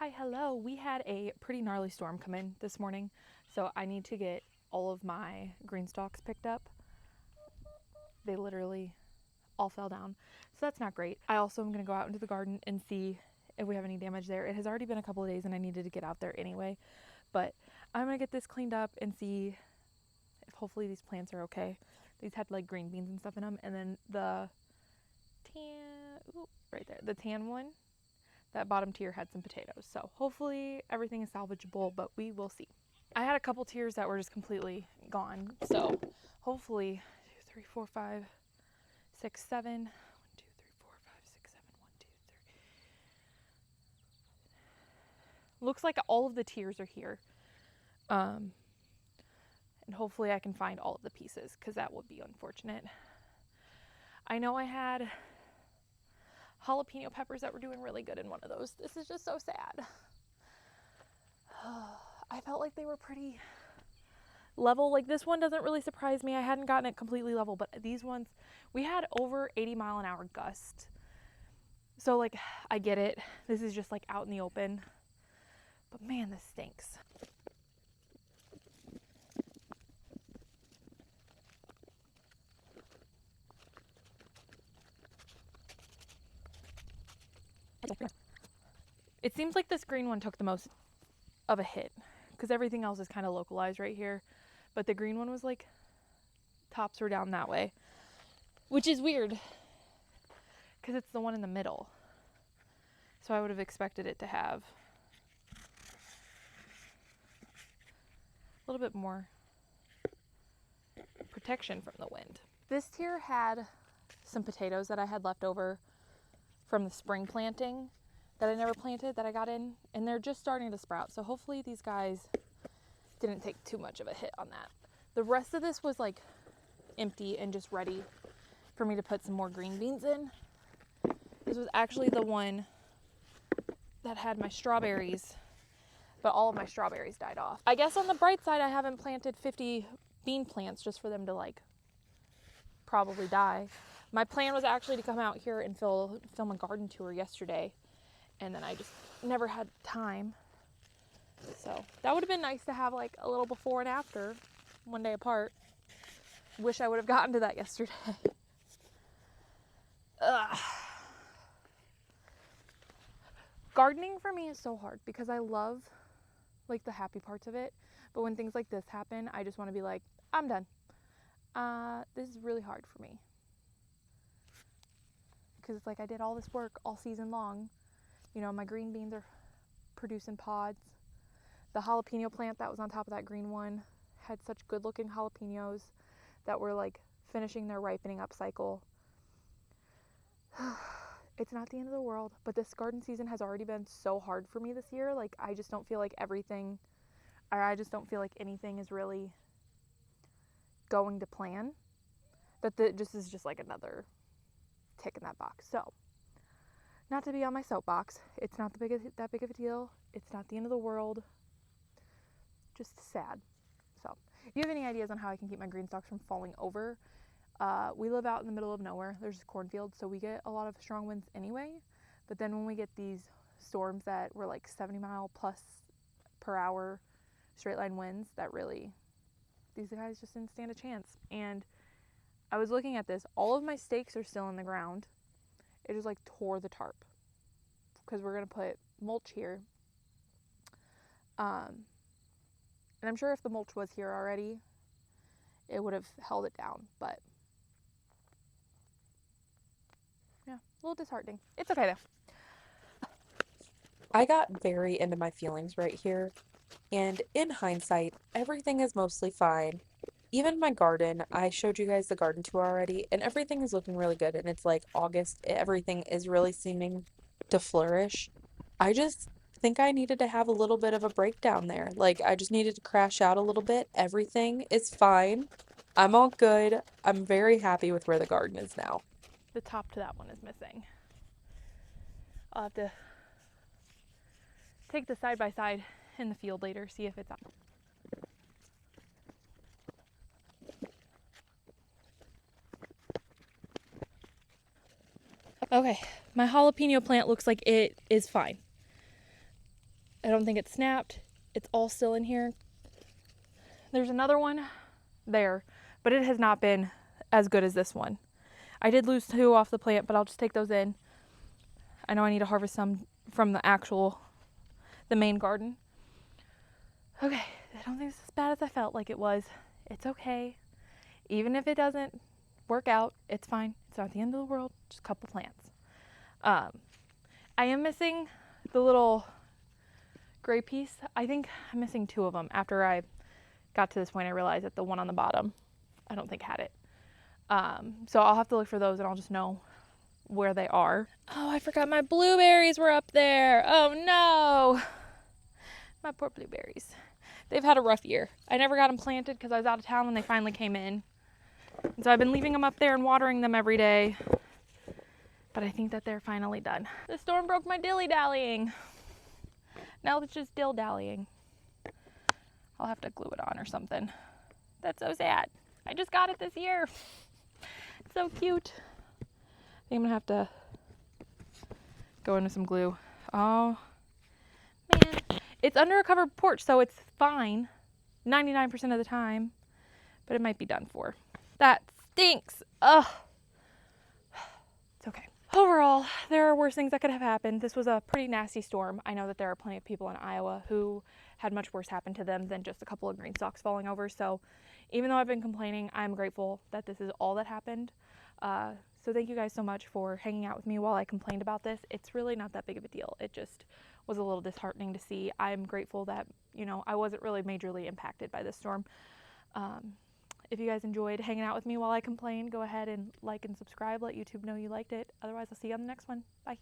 Hi, hello. We had a pretty gnarly storm come in this morning, so I need to get all of my green stalks picked up. They literally all fell down, so that's not great. I also am going to go out into the garden and see if we have any damage there. It has already been a couple of days and I needed to get out there anyway, but I'm going to get this cleaned up and see if hopefully these plants are okay. These had like green beans and stuff in them, and then the the tan one, that bottom tier had some potatoes. So hopefully everything is salvageable, but we will see. I had a couple tiers that were just completely gone. So hopefully 2, 3, 4, 5, 6, 7. 1, 2, 3, 4, 5, 6, 7. 1, 2, 3. Looks like all of the tiers are here. And hopefully I can find all of the pieces, because that would be unfortunate. I know I had jalapeno peppers that were doing really good in one of those. This is just so sad. I felt like they were pretty level. Like this one doesn't really surprise me. I hadn't gotten it completely level, but these ones, we had over 80-mile-an-hour gust. So like, I get it. This is just like out in the open, but man, this stinks. It seems like this green one took the most of a hit, because everything else is kind of localized right here, but the green one was like, tops were down that way, which is weird because it's the one in the middle. So I would have expected it to have a little bit more protection from the wind. This tier had some potatoes that I had left over from the spring planting that I never planted, that I got in, and they're just starting to sprout. So hopefully these guys didn't take too much of a hit on that. The rest of this was like empty and just ready for me to put some more green beans in. This was actually the one that had my strawberries, but all of my strawberries died off. I guess on the bright side, I haven't planted 50 bean plants just for them to like probably die. My plan was actually to come out here and film a garden tour yesterday, and then I just never had time. So that would have been nice to have like a little before and after, one day apart. Wish I would have gotten to that yesterday. Ugh. Gardening for me is so hard because I love like the happy parts of it, but when things like this happen, I just want to be like, I'm done. This is really hard for me, because it's like I did all this work all season long. You know, my green beans are producing pods. The jalapeno plant that was on top of that green one had such good looking jalapenos that were like finishing their ripening up cycle. It's not the end of the world, but this garden season has already been so hard for me this year. Like, I just don't feel like I just don't feel like anything is really going to plan. That just is just like another tick in that box. So, not to be on my soapbox, it's not that big of a deal. It's not the end of the world. Just sad. So, if you have any ideas on how I can keep my green stalks from falling over, we live out in the middle of nowhere. There's cornfields, so we get a lot of strong winds anyway. But then when we get these storms that were like 70-mile plus per hour straight line winds, that really, these guys just didn't stand a chance. And I was looking at this. All of my stakes are still in the ground. It just like tore the tarp, because we're going to put mulch here. And I'm sure if the mulch was here already, it would have held it down, but yeah, a little disheartening. It's okay though. I got very into my feelings right here, and in hindsight, everything is mostly fine. Even my garden, I showed you guys the garden tour already, and everything is looking really good. And it's like August, everything is really seeming to flourish. I just think I needed to have a little bit of a breakdown there. Like, I just needed to crash out a little bit. Everything is fine. I'm all good. I'm very happy with where the garden is now. The top to that one is missing. I'll have to take the side by side in the field later, see if it's up. Okay, my jalapeno plant looks like it is fine. I don't think it snapped. It's all still in here. There's another one there, but it has not been as good as this one. I did lose 2 off the plant, but I'll just take those in. I know I need to harvest some from the main garden. Okay, I don't think it's as bad as I felt like it was. It's okay. Even if it doesn't work out, it's fine. It's not the end of the world, just a couple plants. I am missing the little gray piece. I think I'm missing 2 of them. After I got to this point, I realized that the one on the bottom, I don't think had it. So I'll have to look for those and I'll just know where they are. Oh, I forgot my blueberries were up there. Oh no. My poor blueberries. They've had a rough year. I never got them planted because I was out of town when they finally came in. And so I've been leaving them up there and watering them every day. But I think that they're finally done. The storm broke my dilly-dallying. Now it's just dill-dallying. I'll have to glue it on or something. That's so sad. I just got it this year. It's so cute. I think I'm gonna have to go into some glue. Oh, man. It's under a covered porch, so it's fine 99% of the time, but it might be done for. That stinks. Ugh. It's okay. Overall, there are worse things that could have happened. This was a pretty nasty storm. I know that there are plenty of people in Iowa who had much worse happen to them than just a couple of green stalks falling over. So even though I've been complaining, I'm grateful that this is all that happened. So thank you guys so much for hanging out with me while I complained about this. It's really not that big of a deal. It just was a little disheartening to see. I'm grateful that, I wasn't really majorly impacted by this storm. If you guys enjoyed hanging out with me while I complained, go ahead and like and subscribe. Let YouTube know you liked it. Otherwise, I'll see you on the next one. Bye.